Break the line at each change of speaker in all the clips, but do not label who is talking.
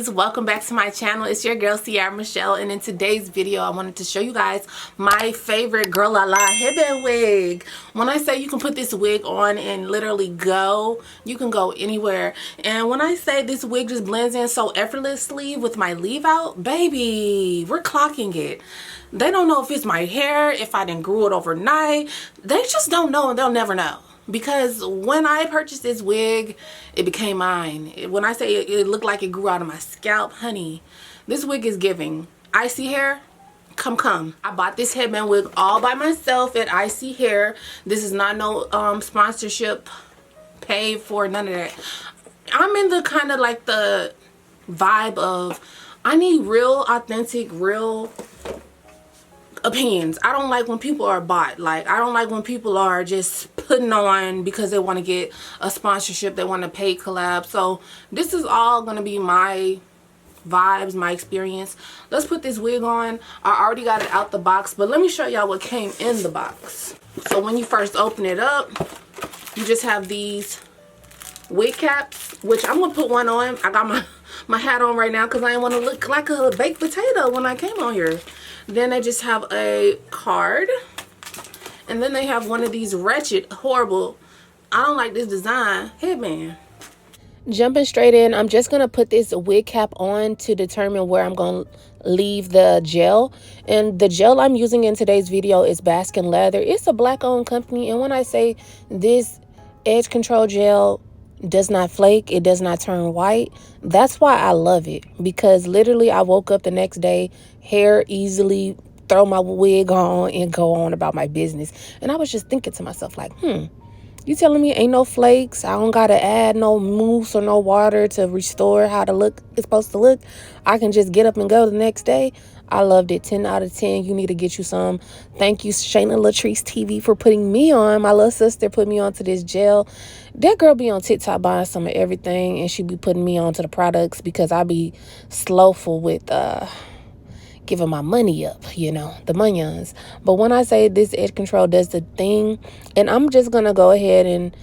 guys, welcome back to my channel. It's your girl Ciera Michelle, and in today's video I wanted to show you guys my favorite girl la la headband wig. When I say you can put this wig on and literally go, you can go anywhere. And when I say this wig just blends in so effortlessly with my leave out, baby, we're clocking it. They don't know if it's my hair, if I didn't grew it overnight. They just don't know, and they'll never know. Because when I purchased this wig, it became mine. When I say it looked like it grew out of my scalp, honey, this wig is giving. ISEE hair, come. I bought this headband wig all by myself at ISEE Hair. This is not no sponsorship paid for, none of that. I'm in the kind of like the vibe of I need real, authentic, real opinions. I don't like when people are bought. Like, I don't like when people are just putting on because they want to get a sponsorship, they want to pay collab. So this is all gonna be my vibes, my experience. Let's put this wig on. I already got it out the box, but let me show y'all what came in the box. So when you first open it up, you just have these wig caps, which I'm gonna put one on. I got my hat on right now because I didn't want to look like a baked potato when I came on here. Then they just have a card, and then they have one of these wretched, horrible, I don't like this design headband. Jumping straight in, I'm just gonna put this wig cap on to determine where I'm gonna leave the gel. And the gel I'm using in today's video is Baskin Leather. It's a black owned company, and when I say this edge control gel does not flake, it does not turn white, that's why I love it. Because literally I woke up the next day, hair easily, throw my wig on and go on about my business. And I was just thinking to myself like, you telling me ain't no flakes, I don't gotta add no mousse or no water to restore how to look it's supposed to look, I can just get up and go the next day? I loved it. 10 out of 10. You need to get you some. Thank you, Shayna Latrice TV, for putting me on. My little sister put me onto this gel. That girl be on TikTok buying some of everything, and she be putting me onto the products because I be slowful with giving my money up, you know, the monions. But when I say this edge control does the thing, and I'm just gonna go ahead and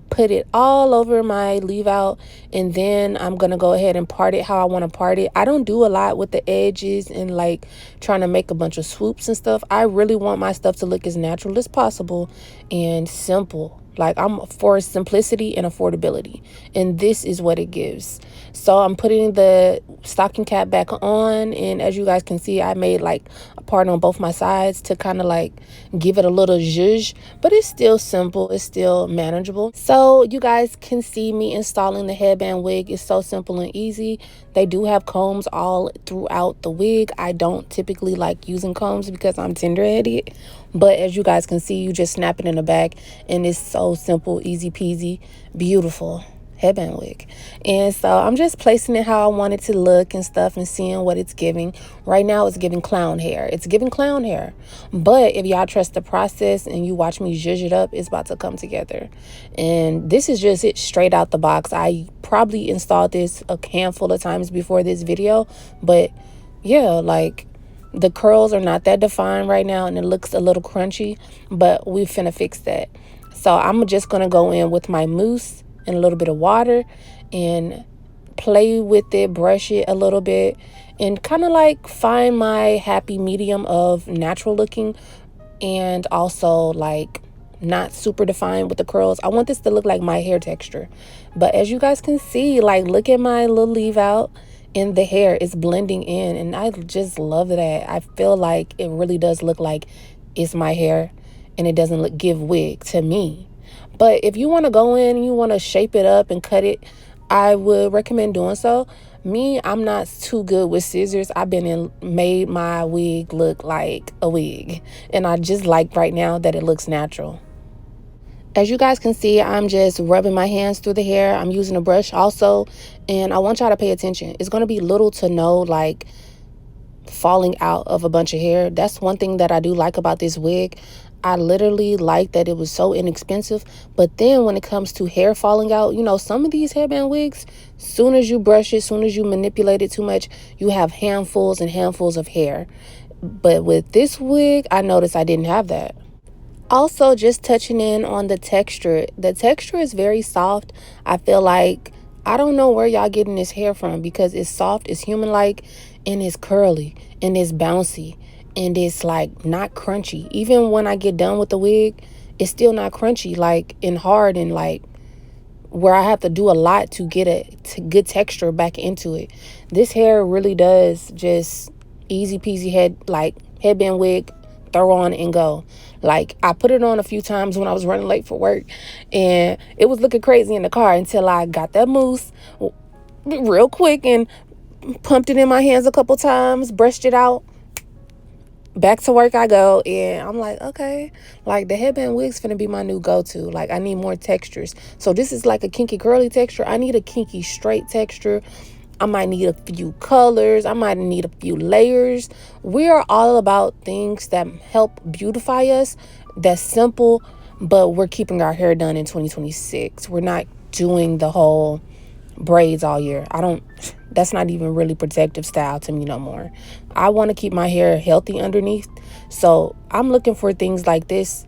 put it all over my leave out, and then I'm gonna go ahead and part it how I want to part it. I don't do a lot with the edges and like trying to make a bunch of swoops and stuff. I really want my stuff to look as natural as possible and simple. Like, I'm for simplicity and affordability, and this is what it gives. So I'm putting the stocking cap back on, and as you guys can see, I made like a part on both my sides to kind of like give it a little zhuzh, but it's still simple, it's still manageable. So you guys can see me installing the headband wig. It's so simple and easy. They do have combs all throughout the wig. I don't typically like using combs because I'm tender-headed, but as you guys can see, you just snap it in the back, and it's so simple, easy peasy, beautiful headband wig. And so I'm just placing it how I want it to look and stuff, and seeing what it's giving. Right now it's giving clown hair. It's giving clown hair, but if y'all trust the process and you watch me zhuzh it up, it's about to come together. And this is just it straight out the box. I probably installed this a handful of times before this video, but yeah, like, the curls are not that defined right now, and it looks a little crunchy, but we finna fix that. So I'm just gonna go in with my mousse and a little bit of water and play with it, brush it a little bit, and kind of like find my happy medium of natural looking and also like not super defined with the curls. I want this to look like my hair texture. But as you guys can see, like, look at my little leave out, and the hair is blending in, and I just love that. I feel like it really does look like it's my hair, and it doesn't give wig to me. But if you want to go in and you want to shape it up and cut it, I would recommend doing so. Me, I'm not too good with scissors. I've made my wig look like a wig, and I just like right now that it looks natural. As you guys can see, I'm just rubbing my hands through the hair. I'm using a brush also, and I want y'all to pay attention. It's going to be little to no like falling out of a bunch of hair. That's one thing that I do like about this wig. I literally like that it was so inexpensive. But then when it comes to hair falling out, you know, some of these headband wigs, soon as you brush it, soon as you manipulate it too much, you have handfuls and handfuls of hair. But with this wig, I noticed I didn't have that. Also, just touching in on the texture. The texture is very soft. I feel like I don't know where y'all getting this hair from, because it's soft, it's human-like, and it's curly, and it's bouncy, and it's like not crunchy. Even when I get done with the wig, it's still not crunchy, like, and hard, and like where I have to do a lot to get a good texture back into it. This hair really does just easy peasy headband wig, throw on and go. Like, I put it on a few times when I was running late for work, and it was looking crazy in the car until I got that mousse real quick and pumped it in my hands a couple times, brushed it out. Back to work I go, and I'm like, okay, like, the headband wig's finna be my new go-to. Like, I need more textures. So this is like a kinky curly texture. I need a kinky straight texture. I might need a few colors. I might need a few layers. We are all about things that help beautify us. That's simple, but we're keeping our hair done in 2026. We're not doing the whole braids all year. That's not even really protective style to me no more. I want to keep my hair healthy underneath. So I'm looking for things like this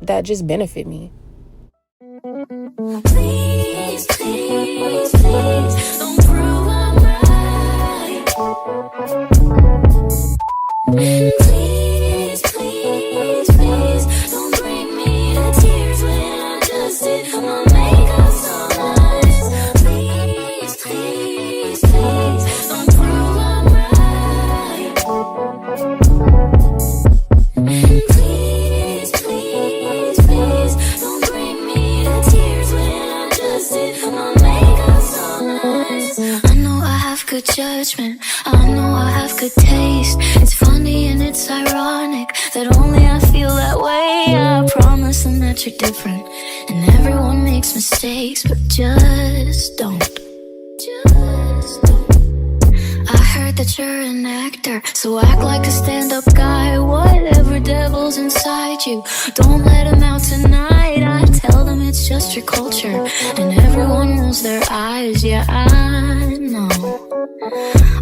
that just benefit me.
Please, please, please, don't prove I'm right. Please, please, please, don't bring me to tears when I just did my makeup so nice. Please, please, please, don't prove I'm right. Please, please, please, don't bring me to tears when I just did my makeup so nice. I know I have good judgment, I know I have good taste. It's funny and it's ironic that only I feel that way. I promise them that you're different, and everyone makes mistakes, but just don't. Just don't. I heard that you're an actor, so act like a stand-up guy. Whatever devil's inside you, don't let him out tonight. I tell them it's just your culture, and everyone rolls their eyes. Yeah, I know.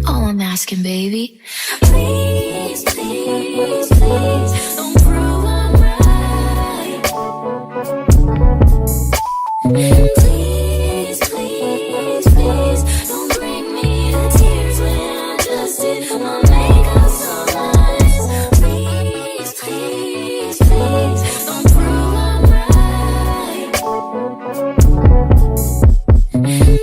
All I'm asking, baby, please, please, please, don't prove I'm right. Please, please, please, don't bring me to tears when I just did my makeup so nice. Please, please, please, don't prove I'm right.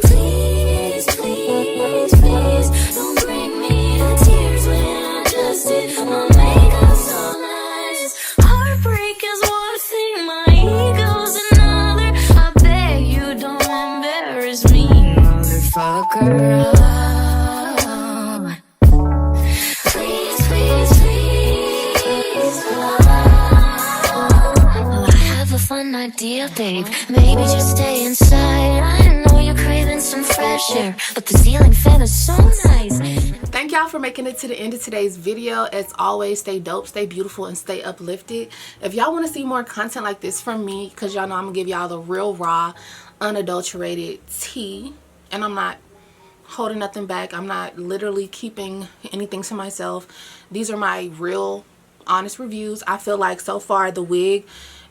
Please, please, please, don't bring me to tears when I just did my makeup so nice. Heartbreak is one thing, my ego's another. I beg you don't embarrass me, motherfucker. Oh. Please, please, please. Well, I have a fun idea, babe. Maybe just stay inside. I know you're craving some fresh air, but the ceiling fan is so nice.
Thank y'all for making it to the end of today's video. As always, stay dope, stay beautiful, and stay uplifted. If y'all want to see more content like this from me, because y'all know I'm gonna give y'all the real raw, unadulterated tea, and I'm not holding nothing back. I'm not literally keeping anything to myself. These are my real honest reviews. I feel like so far the wig,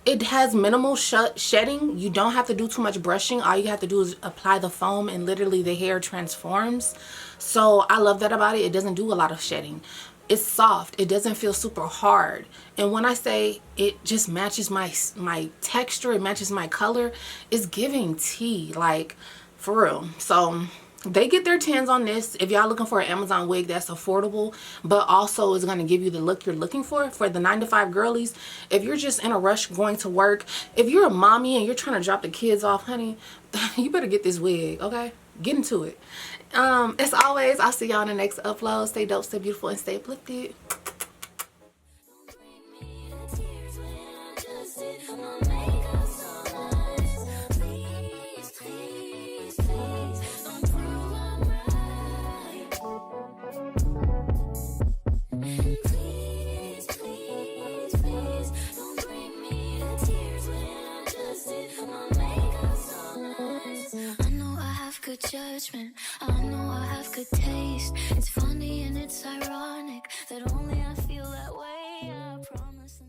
it has minimal shedding. You don't have to do too much brushing. All you have to do is apply the foam, and literally the hair transforms. So I love that about it. It doesn't do a lot of shedding. It's soft. It doesn't feel super hard. And when I say it just matches my texture, it matches my color, it's giving tea, like, for real. So they get their 10s on this. If y'all looking for an Amazon wig that's affordable but also is going to give you the look you're looking for the 9-to-5 girlies, if you're just in a rush going to work, if you're a mommy and you're trying to drop the kids off, honey, you better get this wig, okay? Get into it. As always, I'll see y'all in the next upload. Stay dope, stay beautiful, and stay uplifted.
Good judgment, I know I have good taste. It's funny and it's ironic that only I feel that way. I promise.